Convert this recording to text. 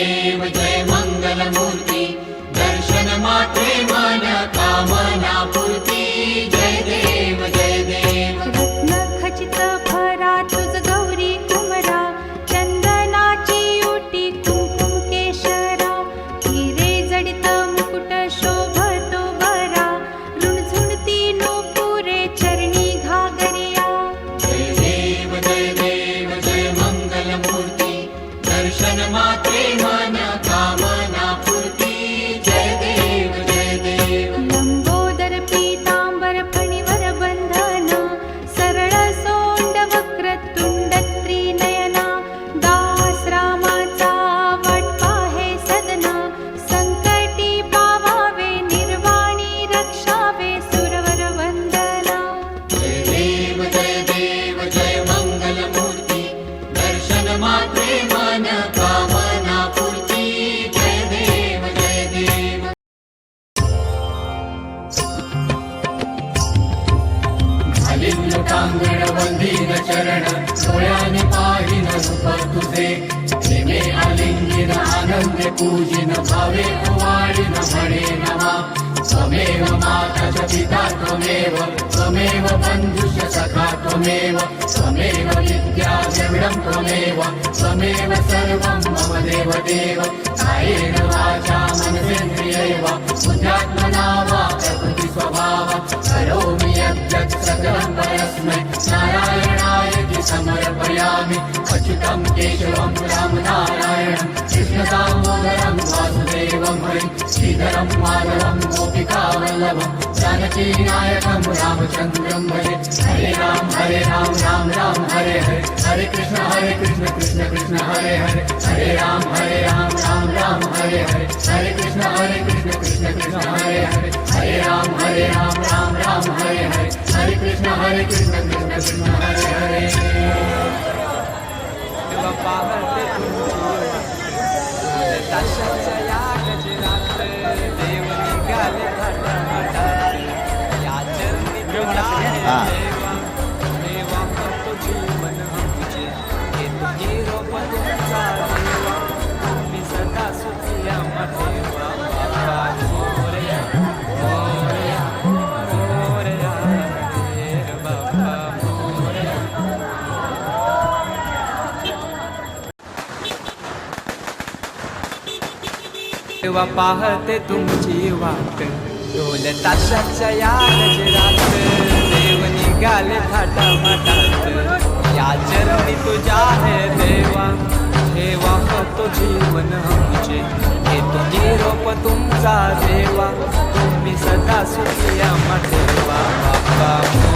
देव जय मंगलमूर्ती दर्शन मात्रे मन कामना पूर्ती जय देव जय देव रत्न खचित भरा तुझ गौरी कुमरा चंदनाची उटी कुंकुम केशरा हिरे जडित मुकुट शोभतो बरा रुणझुणती नूपुरे चरणी घागरिया जय देव जय मंगलमूर्ती दर्शन मात्रे मन कामना पूर्ती जय देव जय देव लंबोदर पीतांबर फणीवर बंधन सरळ सोंड वक्रतुंड त्रिनयना दास रामाचा वाट पाहे सदना संकटी पावावे निर्वाणी रक्षावे सुरवर वंदना जय देव जय मंगलमूर्ती दर्शन मात्रे मन कामना पूर्ती जय देव जय देव लोटांगण वंदीन चरण डोळ्याने पाहिन रूप तुझे प्रेमे आलिंगिन आनंदे पूजिन भावे ओवाळीन म्हणे नमा त्वमेव माता च पिता त्वमेव बंधुश्च सखा त्वमेव विद्या द्रविडं त्वमेव सर्वं मम देव देव कायेन वाचा मनसेन्द्रियैव बुद्ध्यात्मना वा प्रकृति स्वभाव करोमि यद्यत् सकलं परस्मै नारायणाय समर्पयामि अच्युतं केशवं रामनारायणं कृष्णदामोदरं वासुदेवं हरिं श्रीधरं माधवं गोपिकावल्लभं जानकीनायकं रामचन्द्रं भजे हरे राम राम राम हरे हरे हरे कृष्ण कृष्ण कृष्ण हरे हरे हरे राम राम राम हरे हरे हरे कृष्ण कृष्ण कृष्ण हरे हरे हरे राम राम हरे हरे हरे कृष्ण कृष्ण कृष्ण हरे हरे पाहते ताशाच्या या गजरात देव निघाले थाटामाटात या चरणी तुझ्या देवा देवा करतो जीवन तुझे हे तुझी रोप तुमचा देवा मी सदा सुखी आम्हा देवा बाबा मोरया मोरया मोरया देर बाबा मोरया तेव्हा पाहते तुमची वाट ढोल ताशाच्या या गजरात देव निघाले थाटामाटात या चरणी तुझ्या हे देवा ठेवा तो जीवन आमचे हे तुझी रोप तुमचा देवा तुम्ही सदा सुखी आम्हा देवा बाबा